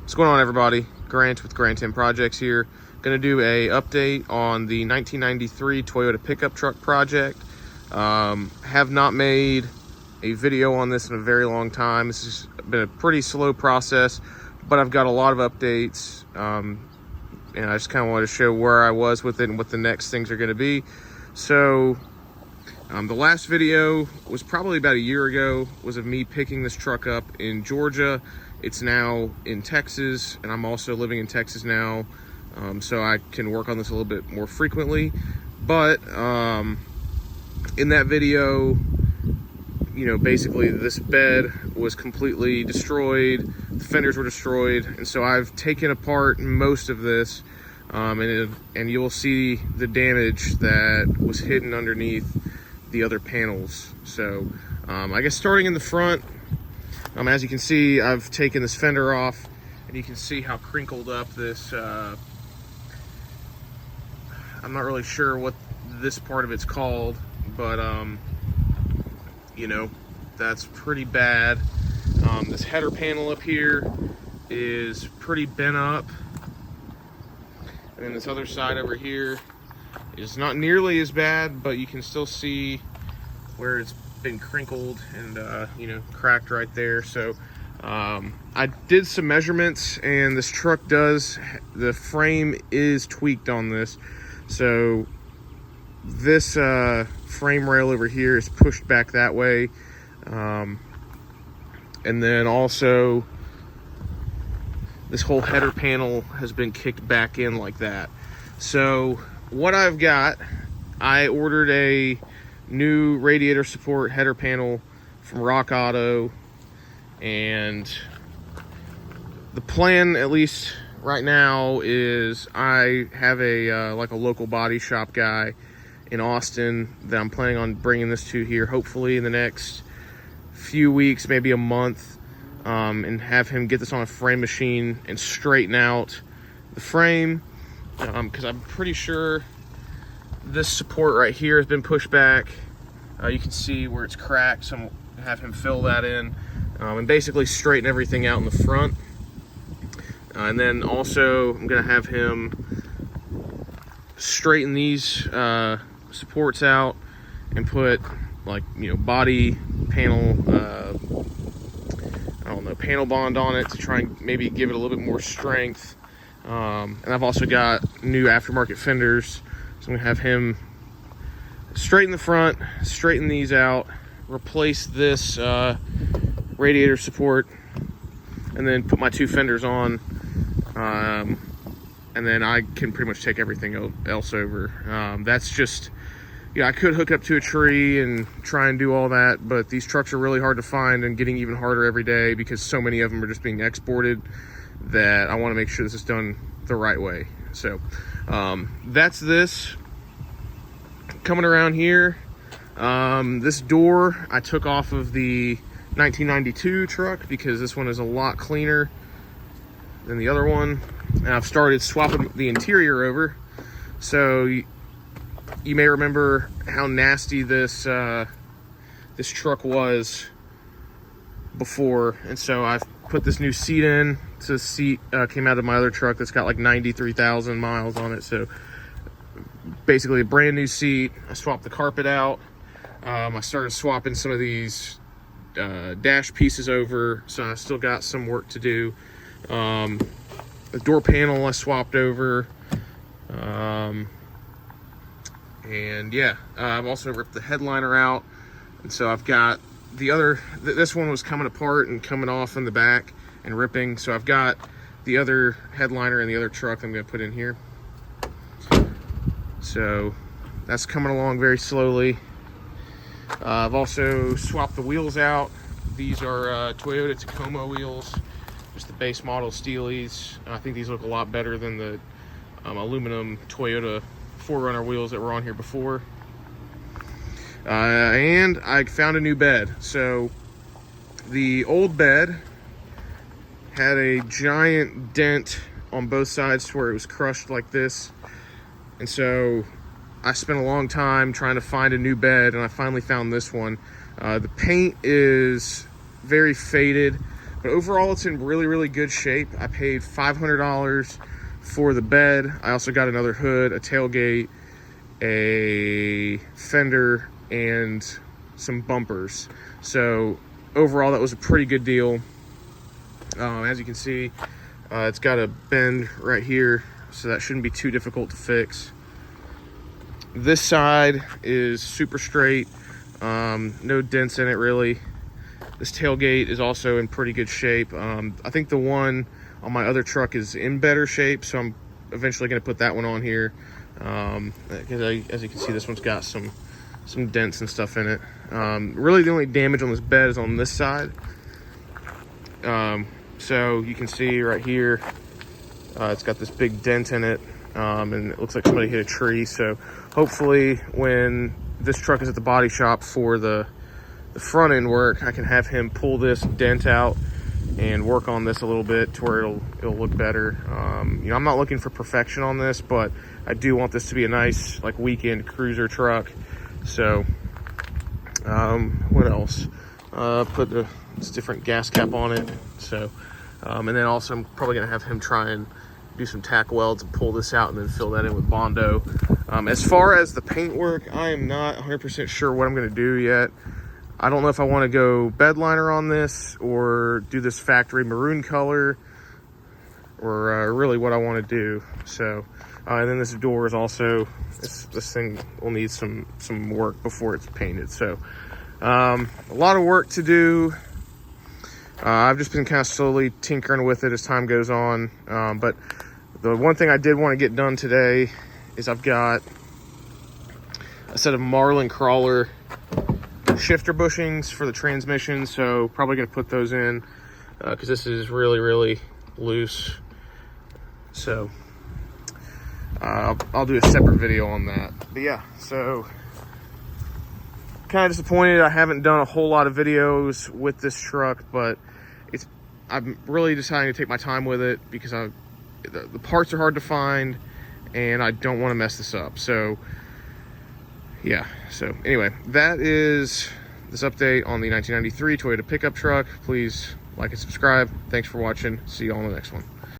What's going on, everybody? Grant with Grant 10 Projects here. Going to do a update on the 1993 Toyota pickup truck project. Have not made a video on this in a very long time. This has been a pretty slow process, but I've got a lot of updates, and I just kind of wanted to show where I was with it and what the next things are going to be. So the last video was probably about a year ago, was of me picking this truck up in Georgia. It's now in Texas, and I'm also living in Texas now, so I can work on this a little bit more frequently. But in that video, you know, basically this bed was completely destroyed, the fenders were destroyed, and so I've taken apart most of this, and you'll see the damage that was hidden underneath the other panels. So I guess starting in the front, as you can see, I've taken this fender off, and you can see how crinkled up this, I'm not really sure what this part of it's called, but you know, that's pretty bad. This header panel up here is pretty bent up, and then this other side over here is not nearly as bad, but you can still see where it's been crinkled and you know, cracked right there. So I did some measurements, and this truck the frame is tweaked on this. So this frame rail over here is pushed back that way, and then also this whole header panel has been kicked back in like that. So what I've got, I ordered a new radiator support header panel from Rock Auto, and the plan, at least right now, is I have a like a local body shop guy in Austin that I'm planning on bringing this to here, hopefully in the next few weeks, maybe a month, and have him get this on a frame machine and straighten out the frame, because I'm pretty sure this support right here has been pushed back. You can see where it's cracked, so I'm gonna have him fill that in, and basically straighten everything out in the front. And then also I'm gonna have him straighten these supports out and put, like, you know, body panel, I don't know, panel bond on it to try and maybe give it a little bit more strength. And I've also got new aftermarket fenders, so I'm gonna have him straighten the front, straighten these out, replace this radiator support, and then put my two fenders on, and then I can pretty much take everything else over. That's just, yeah, I could hook up to a tree and try and do all that, but these trucks are really hard to find and getting even harder every day because so many of them are just being exported, that I want to make sure this is done the right way. So that's this. Coming around here, this door I took off of the 1992 truck because this one is a lot cleaner than the other one, and I've started swapping the interior over. So you may remember how nasty this this truck was before, and so I've put this new seat in. So the seat came out of my other truck that's got like 93,000 miles on it, so basically a brand new seat. I swapped the carpet out. I started swapping some of these dash pieces over, so I still got some work to do. The door panel I swapped over, and yeah, I've also ripped the headliner out, and so I've got the other, this one was coming apart and coming off in the back and ripping, so I've got the other headliner in the other truck I'm going to put in here. So that's coming along very slowly. I've also swapped the wheels out. These are Toyota Tacoma wheels, just the base model Steelies. I think these look a lot better than the aluminum Toyota 4Runner wheels that were on here before. And I found a new bed. So the old bed had a giant dent on both sides to where it was crushed like this. And so I spent a long time trying to find a new bed, and I finally found this one. The paint is very faded, But overall, it's in really, really good shape. I paid $500 for the bed. I also got another hood, a tailgate, a fender, and some bumpers. So overall, that was a pretty good deal. As you can see, it's got a bend right here, so that shouldn't be too difficult to fix. This side is super straight, no dents in it really. This tailgate is also in pretty good shape. I think the one on my other truck is in better shape, so I'm eventually going to put that one on here. Because as you can see, this one's got some dents and stuff in it. Really, the only damage on this bed is on this side. So you can see right here, it's got this big dent in it, and it looks like somebody hit a tree. So hopefully, when this truck is at the body shop for the front end work, I can have him pull this dent out and work on this a little bit to where it'll look better. You know, I'm not looking for perfection on this, but I do want this to be a nice like weekend cruiser truck. So what else? Put this different gas cap on it. So and then also I'm probably gonna have him try and do some tack welds and pull this out and then fill that in with Bondo. As far as the paint work, I am not 100% sure what I'm gonna do yet. I don't know if I want to go bed liner on this or do this factory maroon color, or really what I want to do. So and then this door is also, this thing will need some work before it's painted. So a lot of work to do. I've just been kind of slowly tinkering with it as time goes on. But the one thing I did want to get done today is I've got a set of Marlin Crawler shifter bushings for the transmission, so probably going to put those in because this is really, really loose. So I'll do a separate video on that. But yeah, so kind of disappointed I haven't done a whole lot of videos with this truck, but I'm really deciding to take my time with it because the parts are hard to find and I don't want to mess this up. So yeah, so anyway, that is this update on the 1993 Toyota pickup truck. Please like and subscribe. Thanks for watching. See you all on the next one.